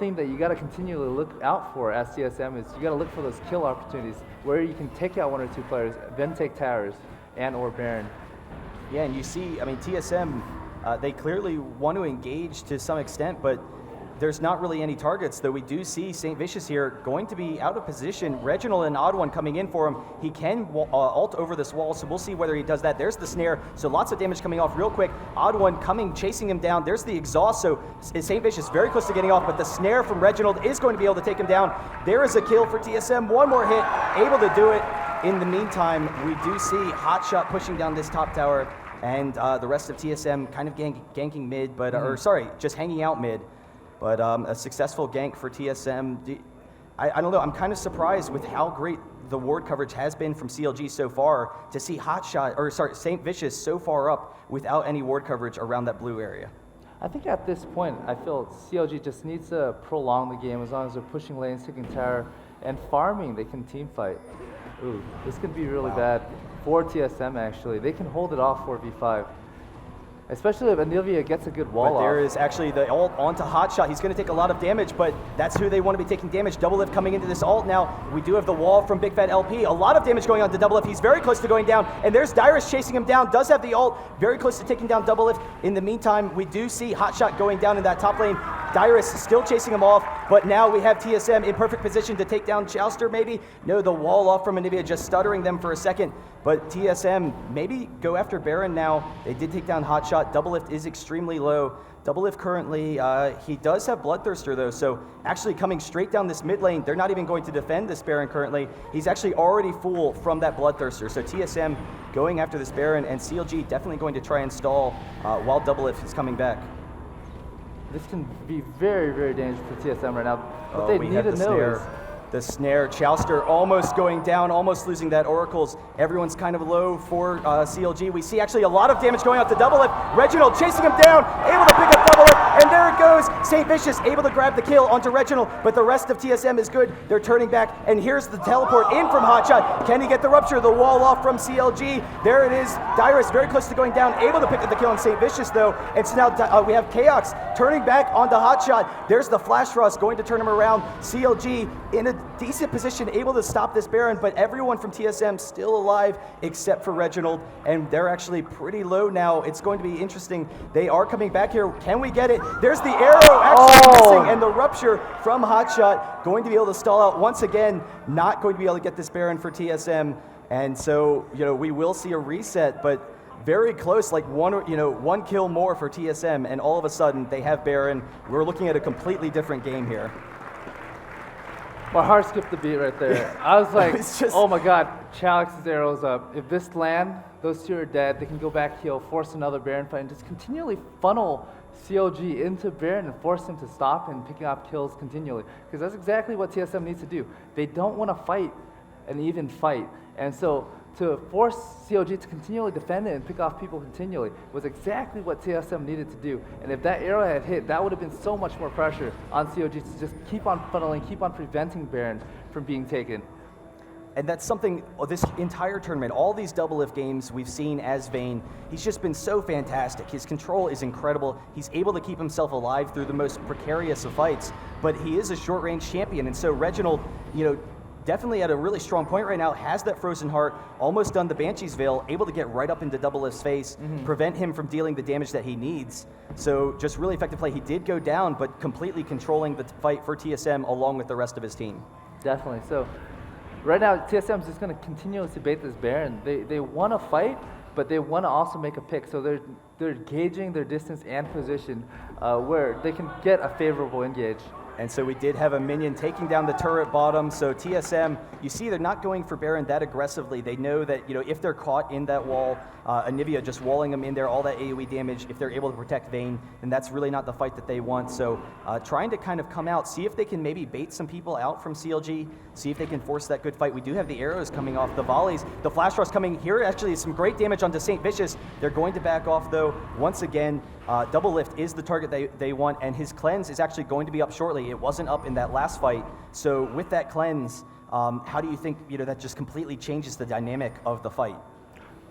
thing that you got to continually look out for as TSM is you got to look for those kill opportunities where you can take out one or two players, then take towers and or Baron. Yeah, and you see, I mean, TSM, they clearly want to engage to some extent, but there's not really any targets, though we do see St. Vicious here going to be out of position. Reginald and Odd One coming in for him. He can ult over this wall, so we'll see whether he does that. There's the snare, so lots of damage coming off real quick. Odd One coming, chasing him down. There's the exhaust, so St. Vicious very close to getting off, but the snare from Reginald is going to be able to take him down. There is a kill for TSM. One more hit, able to do it. In the meantime, we do see Hotshot pushing down this top tower, and the rest of TSM kind of ganking mid, but or sorry, just hanging out mid. But a successful gank for TSM. I don't know, I'm kind of surprised with how great the ward coverage has been from CLG so far to see St. Vicious so far up without any ward coverage around that blue area. I think at this point, I feel CLG just needs to prolong the game as long as they're pushing lanes, taking tower, and farming, they can team fight. Ooh, this could be really bad for TSM actually. They can hold it off 4v5. Especially if Anivia gets a good wall off. There is actually the ult onto Hotshot. He's going to take a lot of damage, but that's who they want to be taking damage. Doublelift coming into this ult now. We do have the wall from Big Fat LP. A lot of damage going on to Doublelift. He's very close to going down, and there's Dyrus chasing him down. Does have the ult. Very close to taking down Doublelift. In the meantime, we do see Hotshot going down in that top lane. Dyrus still chasing him off, but now we have TSM in perfect position to take down Chouster maybe. No, the wall off from Anivia just stuttering them for a second, but TSM maybe go after Baron now. They did take down Hotshot. Doublelift is extremely low. Doublelift currently, he does have Bloodthirster though, so actually coming straight down this mid lane, they're not even going to defend this Baron currently. He's actually already full from that Bloodthirster, so TSM going after this Baron, and CLG definitely going to try and stall while Doublelift is coming back. This can be very, very dangerous for TSM right now. What they need to know is the snare. Chouster almost going down, almost losing that Oracles. Everyone's kind of low for CLG. We see actually a lot of damage going out to Doublelift. Reginald chasing him down, able to pick up Doublelift, and there it goes. St. Vicious able to grab the kill onto Reginald, but the rest of TSM is good. They're turning back, and here's the teleport in from Hotshot. Can he get the rupture? The wall off from CLG. There it is. Dyrus very close to going down, able to pick up the kill on St. Vicious though. And so now we have Chaos turning back onto Hotshot. There's the Flash Frost going to turn him around. CLG in a decent position, able to stop this Baron, but everyone from TSM still alive except for Reginald, and they're actually pretty low now. It's going to be interesting. They are coming back here. Can we get it? There's the arrow actually missing, and the rupture from Hotshot going to be able to stall out once again. Not going to be able to get this Baron for TSM, and so we will see a reset, but very close, like one kill more for TSM, and all of a sudden they have Baron. We're looking at a completely different game here. My heart skipped a beat right there. I was like, oh my god, Chalix's arrow's up. If this land, those two are dead, they can go back heal, force another Baron fight, and just continually funnel CLG into Baron and force him to stop and picking up kills continually. Because that's exactly what TSM needs to do. They don't want to fight an even fight. And so to force CLG to continually defend it and pick off people continually was exactly what TSM needed to do. And if that arrow had hit, that would have been so much more pressure on CLG to just keep on funneling, keep on preventing Baron from being taken. And that's something, this entire tournament, all these Doublelift games we've seen as Vayne, he's just been so fantastic. His control is incredible. He's able to keep himself alive through the most precarious of fights, but he is a short-range champion. And so Reginald, definitely at a really strong point right now, has that Frozen Heart, almost done the Banshee's Veil, able to get right up into Doublelift's face, prevent him from dealing the damage that he needs. So just really effective play. He did go down, but completely controlling the fight for TSM along with the rest of his team. Definitely. So right now, TSM is just going to continuously bait this Baron. They want to fight, but they want to also make a pick. So they're gauging their distance and position where they can get a favorable engage. And so we did have a minion taking down the turret bottom. So TSM, you see they're not going for Baron that aggressively. They know that if they're caught in that wall, Anivia just walling them in there, all that AoE damage, if they're able to protect Vayne, then that's really not the fight that they want. So trying to kind of come out, see if they can maybe bait some people out from CLG, see if they can force that good fight. We do have the arrows coming off, the volleys, the flash rush coming here. Actually, some great damage onto St. Vicious. They're going to back off though. Once again, Doublelift is the target they want, and his cleanse is actually going to be up shortly. It wasn't up in that last fight. So with that cleanse, how do you think that just completely changes the dynamic of the fight?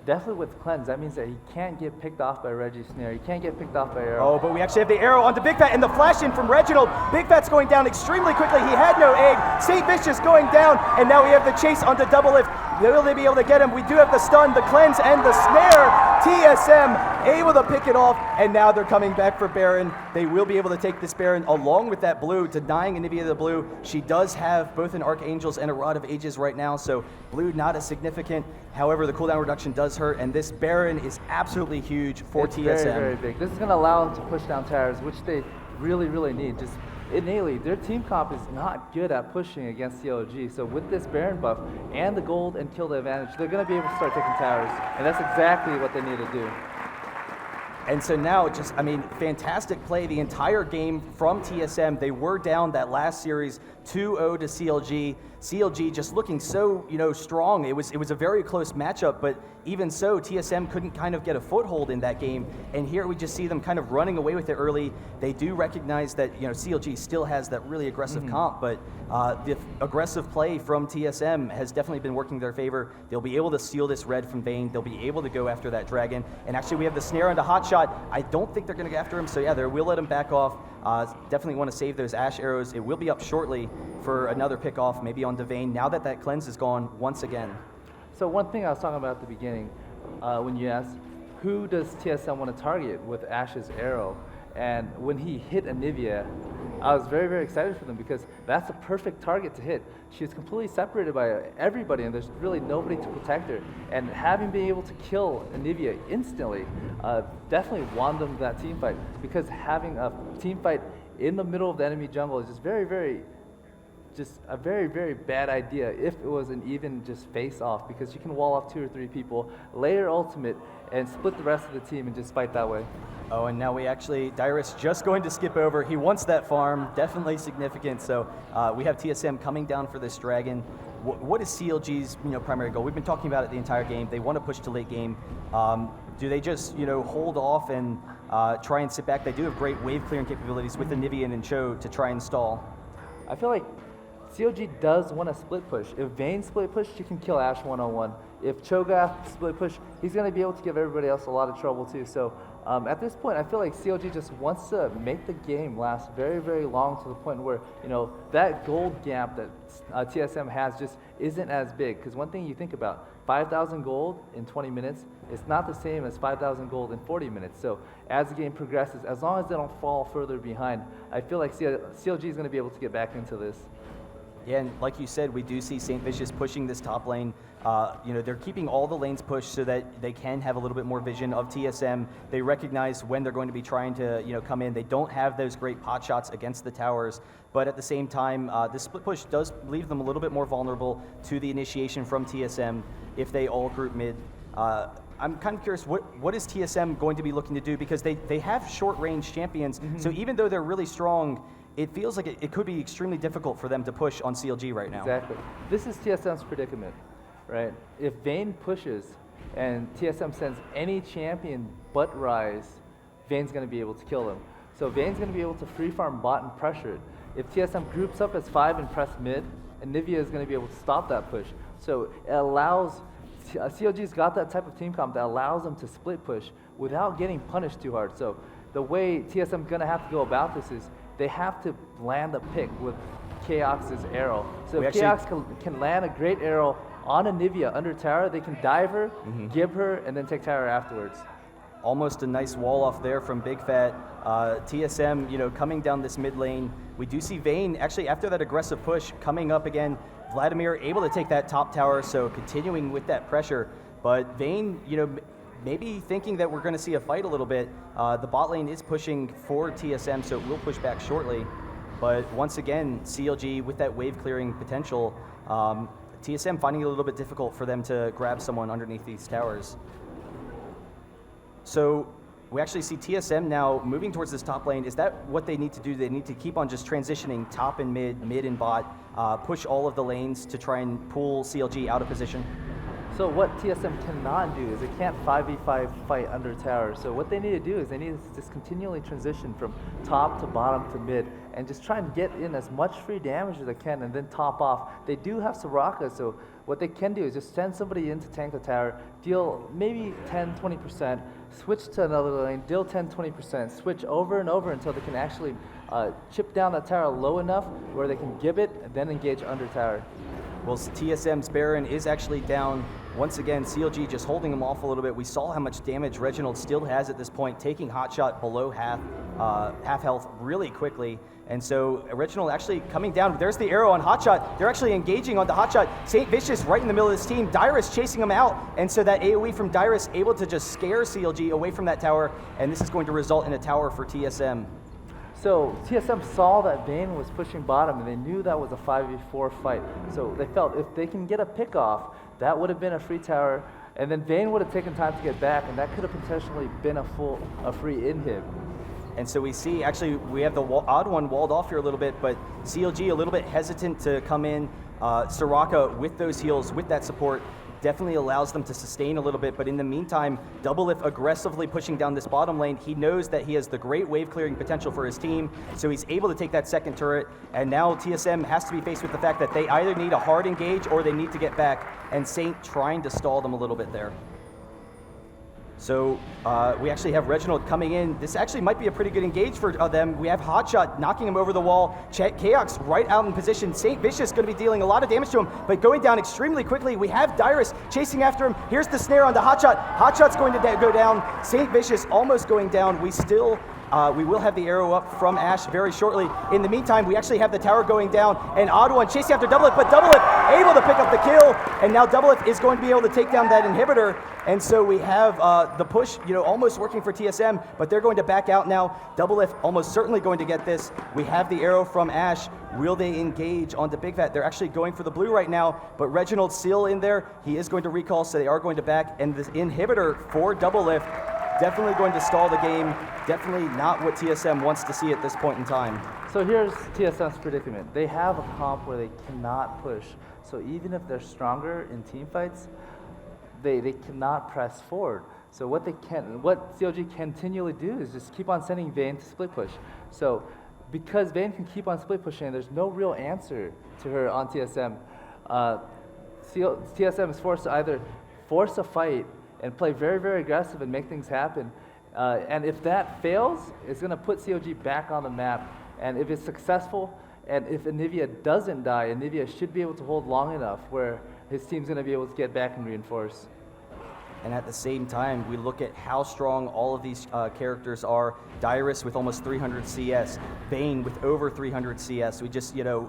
definitely with Cleanse, that means that he can't get picked off by Reggie's Snare. He can't get picked off by Arrow. Oh, but we actually have the arrow onto Big Fat and the flash in from Reginald. Big Fat's going down extremely quickly. He had no egg. St. Vicious going down, and now we have the chase onto Double Lift. Will they be able to get him? We do have the stun, the Cleanse, and the Snare. TSM able to pick it off, and now they're coming back for Baron. They will be able to take this Baron along with that blue, denying Anivia the blue. She does have both an Archangels and a Rod of Ages right now, so blue not as significant. However, the cooldown reduction does hurt, and this Baron is absolutely huge for TSM. Very, very big. This is going to allow them to push down towers, which they really, really need. Just innately, their team comp is not good at pushing against CLG. So with this Baron buff and the gold and kill the advantage, they're going to be able to start taking towers, and that's exactly what they need to do. And so now, just, I mean, fantastic play the entire game from TSM. They were down that last series 2-0 to CLG. CLG just looking so, strong. It was a very close matchup, but even so, TSM couldn't kind of get a foothold in that game. And here we just see them kind of running away with it early. They do recognize that, CLG still has that really aggressive comp, but the aggressive play from TSM has definitely been working in their favor. They'll be able to steal this red from Vayne. They'll be able to go after that dragon. And actually, we have the snare onto Hotshot. I don't think they're going to go after him, so yeah, we'll let him back off. Definitely want to save those Ash arrows. It will be up shortly for another pick off, maybe on Devane, now that cleanse is gone once again. So one thing I was talking about at the beginning, when you asked, who does TSM want to target with Ash's arrow? And when he hit Anivia, I was very, very excited for them because that's a perfect target to hit. She was completely separated by everybody, and there's really nobody to protect her. And having been able to kill Anivia instantly definitely won them that team fight, because having a team fight in the middle of the enemy jungle is just a very, very bad idea if it was an even just face-off, because you can wall off 2 or 3 people, layer ultimate, and split the rest of the team and just fight that way. Oh, and now Dyrus just going to skip over. He wants that farm, definitely significant. So we have TSM coming down for this dragon. What is CLG's primary goal? We've been talking about it the entire game. They want to push to late game. Do they just hold off and try and sit back? They do have great wave clearing capabilities with Anivian and Cho to try and stall. I feel like CLG does want to split push. If Vayne split push, she can kill Ash 1-on-1. If Cho'Gath split push, he's going to be able to give everybody else a lot of trouble too. So at this point, I feel like CLG just wants to make the game last very, very long, to the point where that gold gap that TSM has just isn't as big. Because one thing you think about, 5,000 gold in 20 minutes, it's not the same as 5,000 gold in 40 minutes. So as the game progresses, as long as they don't fall further behind, I feel like CLG is going to be able to get back into this. Yeah, and like you said, we do see St. Vicious pushing this top lane. They're keeping all the lanes pushed so that they can have a little bit more vision of TSM. They recognize when they're going to be trying to come in. They don't have those great pot shots against the towers, but at the same time, this split push does leave them a little bit more vulnerable to the initiation from TSM if they all group mid. I'm kind of curious, what is TSM going to be looking to do? Because they have short-range champions, so even though they're really strong, it feels like it could be extremely difficult for them to push on CLG right now. Exactly. This is TSM's predicament, right? If Vayne pushes and TSM sends any champion but Ryze, Vayne's going to be able to kill them. So Vayne's going to be able to free farm bot and pressure it. If TSM groups up as 5 and press mid, Anivia is going to be able to stop that push. So it allows, CLG's got that type of team comp that allows them to split push without getting punished too hard. So the way TSM's going to have to go about this is they have to land a pick with Chaox's arrow. So if Chaox can land a great arrow on Anivia under tower, they can dive her, give her, and then take tower afterwards. Almost a nice wall off there from Big Fat. TSM, coming down this mid lane. We do see Vayne, actually after that aggressive push, coming up again. Vladimir able to take that top tower, so continuing with that pressure. But Vayne, maybe thinking that we're going to see a fight a little bit. The bot lane is pushing for TSM, so it will push back shortly. But once again, CLG with that wave clearing potential, TSM finding it a little bit difficult for them to grab someone underneath these towers. So we actually see TSM now moving towards this top lane. Is that what they need to do? They need to keep on just transitioning top and mid and bot, push all of the lanes to try and pull CLG out of position? So what TSM cannot do is they can't 5v5 fight under tower. So what they need to do is they need to just continually transition from top to bottom to mid and just try and get in as much free damage as they can and then top off. They do have Soraka, so what they can do is just send somebody in to tank the tower, deal maybe 10-20%, switch to another lane, deal 10-20%, switch over and over until they can actually chip down that tower low enough where they can give it and then engage under tower. Well, TSM's Baron is actually down. Once again, CLG just holding him off a little bit. We saw how much damage Reginald still has at this point, taking Hotshot below half health really quickly. And so Reginald actually coming down. There's the arrow on Hotshot. They're actually engaging on the Hotshot. St. Vicious right in the middle of this team. Dyrus chasing him out. And so that AoE from Dyrus able to just scare CLG away from that tower. And this is going to result in a tower for TSM. So TSM saw that Vayne was pushing bottom and they knew that was a 5v4 fight. So they felt if they can get a pick off, that would have been a free tower, and then Vayne would have taken time to get back, and that could have potentially been a free inhib. And so we see, actually, we have the odd one walled off here a little bit, but CLG a little bit hesitant to come in. Soraka with those heals, with that support, definitely allows them to sustain a little bit, but in the meantime, Doublelift aggressively pushing down this bottom lane. He knows that he has the great wave clearing potential for his team, so he's able to take that second turret, and now TSM has to be faced with the fact that they either need a hard engage or they need to get back, and Saint trying to stall them a little bit there. So we actually have Reginald coming in. This actually might be a pretty good engage for them. We have Hotshot knocking him over the wall. Chaos right out in position. St. Vicious going to be dealing a lot of damage to him, but going down extremely quickly. We have Dyrus chasing after him. Here's the snare on the Hotshot. Hotshot's going to go down. St. Vicious almost going down. We will have the arrow up from Ash very shortly. In the meantime, we actually have the tower going down, and Odd One chasing after Doublelift, but Doublelift able to pick up the kill, and now Doublelift is going to be able to take down that inhibitor, and so we have the push, almost working for TSM, but they're going to back out now. Doublelift almost certainly going to get this. We have the arrow from Ash. Will they engage onto Big Fat? They're actually going for the blue right now, but Reginald's still in there. He is going to recall, so they are going to back, and this inhibitor for Doublelift definitely going to stall the game. Definitely not what TSM wants to see at this point in time. So here's TSM's predicament. They have a comp where they cannot push. So even if they're stronger in team fights, they cannot press forward. So what CLG continually do is just keep on sending Vayne to split push. So because Vayne can keep on split pushing, there's no real answer to her on TSM. TSM is forced to either force a fight and play very, very aggressive and make things happen. And if that fails, it's going to put CLG back on the map. And if it's successful, and if Anivia doesn't die, Anivia should be able to hold long enough where his team's going to be able to get back and reinforce. And at the same time, we look at how strong all of these characters are. Dyrus with almost 300 CS, Vayne with over 300 CS. We just,